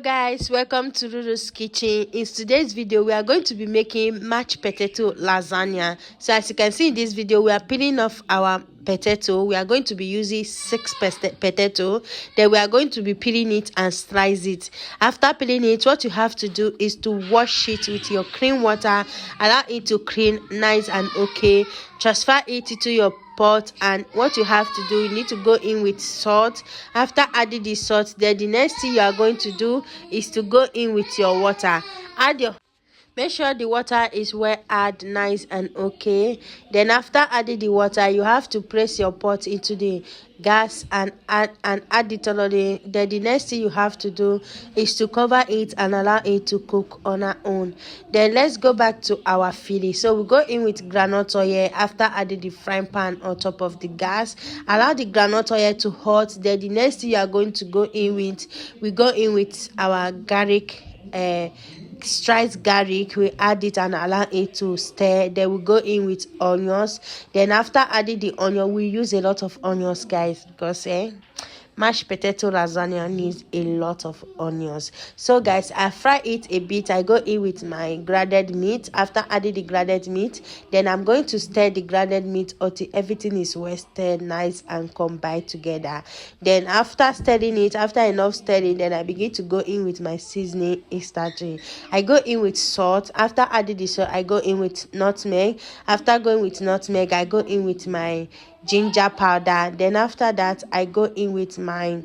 Guys, welcome to Ruru's Kitchen. In today's video we are going to be making mashed potato lasagna. So as you can see in this video, we are peeling off our potato. We are going to be using 6 potato. Then we are going to be peeling it and slice it. After peeling it, what you have to do is to wash it with your clean water. Allow it to clean nice and okay. Transfer it into your pot, and what you have to do, you need to go in with salt. After adding the salt, then the next thing you are going to do is to go in with your water. Make sure the water is well add nice and okay. Then after adding the water, you have to press your pot into the gas and add it already. Then the next thing you have to do is to cover it and allow it to cook on our own. Then let's go back to our filling. So we go in with groundnut oil. After adding the frying pan on top of the gas, allow the groundnut oil to hot. Then the next thing you are going to go in with, we go in with our garlic, sliced garlic. We add it and allow it to stir. Then we go in with onions. Then after adding the onion, we use a lot of onions, guys, because mashed potato lasagna needs a lot of onions. So guys, I fry it a bit. I go in with my grated meat. After adding the grated meat, then I'm going to stir the grated meat until everything is well stirred nice and combined together. Then after stirring it, after enough stirring, then I begin to go in with my seasoning instantly. I go in with salt. After adding the salt, I go in with nutmeg. After going with nutmeg, I go in with my ginger powder. Then after that, I go in with my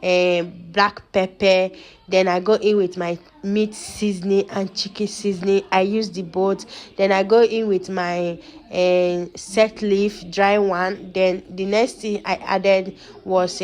black pepper. Then I go in with my meat seasoning and chicken seasoning. I use the both. Then I go in with my set leaf dry one. Then the next thing I added was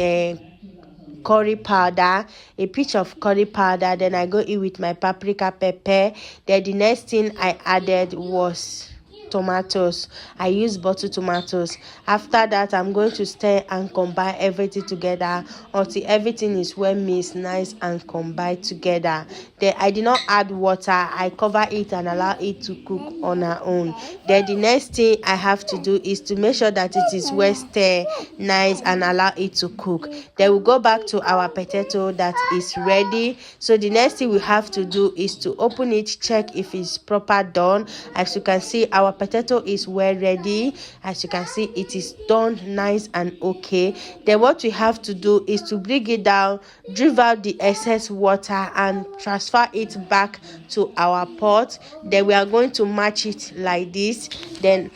curry powder, a pinch of curry powder. Then I go in with my paprika pepper. Then the next thing I added was tomatoes. I use bottled tomatoes. After that, I'm going to stir and combine everything together until everything is well mixed, nice and combined together. Then I did not add water. I cover it and allow it to cook on our own. Then the next thing I have to do is to make sure that it is well stirred nice and allow it to cook. Then we'll go back to our potato that is ready. So the next thing we have to do is to open it, check if it's proper done. As you can see, our potato is well ready. As you can see, it is done nice and okay. Then what we have to do is to bring it down, drive out the excess water and transfer it back to our pot. Then we are going to match it like this. Then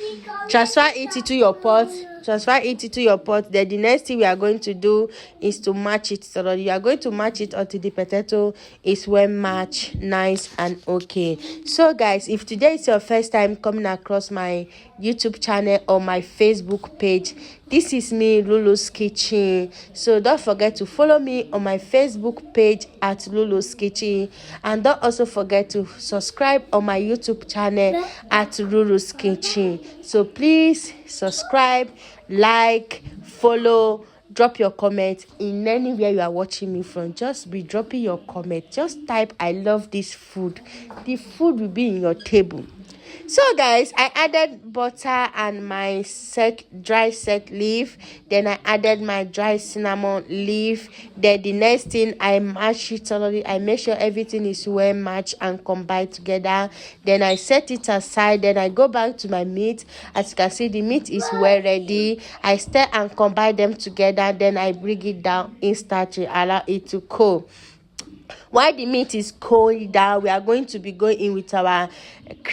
transfer it into your pot. Then the next thing we are going to do is to match it thoroughly. You are going to match it until the potato is well matched, nice and okay. So guys, if today is your first time coming across my YouTube channel or my Facebook page, this is me, Lulu's Kitchen. So don't forget to follow me on my Facebook page at Lulu's Kitchen, and don't also forget to subscribe on my YouTube channel at Lulu's Kitchen. So please subscribe, like, follow, drop your comment in anywhere you are watching me from. Just be dropping your comment. Just type I love this food. The food will be in your table. So guys, I added butter and my dry set leaf. Then I added my dry cinnamon leaf. Then the next thing, I mash it thoroughly. I make sure everything is well matched and combined together. Then I set it aside. Then I go back to my meat. As you can see, the meat is well ready. I stir and combine them together. Then I bring it down instantly, allow it to cool. While the meat is cooled down, we are going to be going in with our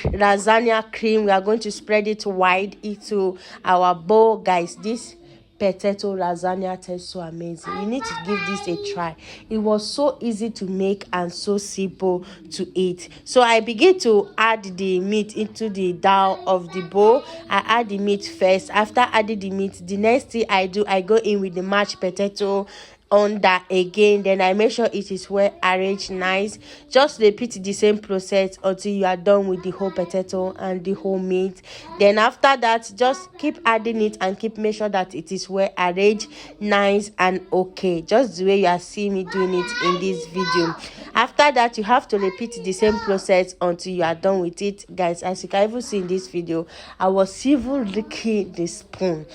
lasagna cream. We are going to spread it wide into our bowl. Guys, this potato lasagna tastes so amazing. You need to give this a try. It was so easy to make and so simple to eat. So I begin to add the meat into the dough of the bowl. I add the meat first. After adding the meat, the next thing I do, I go in with the mashed potato on that again. Then I make sure it is well arranged nice. Just repeat the same process until you are done with the whole potato and the whole meat. Then after that, just keep adding it and make sure that it is well arranged nice and okay, just the way you are seeing me doing it in this video. After that, you have to repeat the same process until you are done with it. Guys, as you can even see in this video, I was even licking the spoon.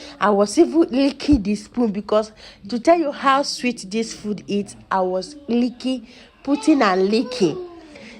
Because to tell you how sweet this food is, I was licking putting and licking.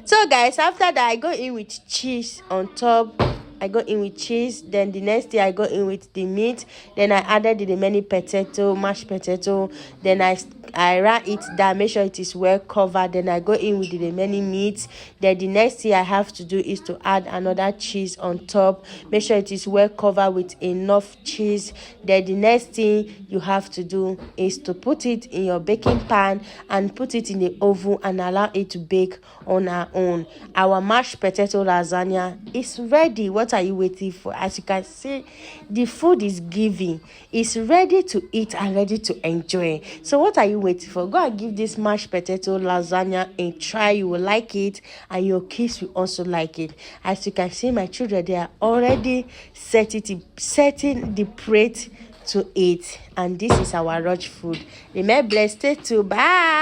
So guys, after that I go in with cheese on top. I go in with cheese. Then the next day I go in with the meat. Then I added the remaining potato, mashed potato. Then I wrap it down, make sure it is well covered. Then I go in with the remaining meat. Then the next thing I have to do is to add another cheese on top. Make sure it is well covered with enough cheese. Then the next thing you have to do is to put it in your baking pan and put it in the oven and allow it to bake on our own. Our mashed potato lasagna is ready. What are you waiting for? As you can see, the food is giving. It's ready to eat and ready to enjoy. So what are you waiting for? Go and give this mashed potato lasagna a try. You will like it and your kids will also like it. As you can see, my children, they are already setting the plate to eat, and this is our rush food. Remember, stay tuned. Bye.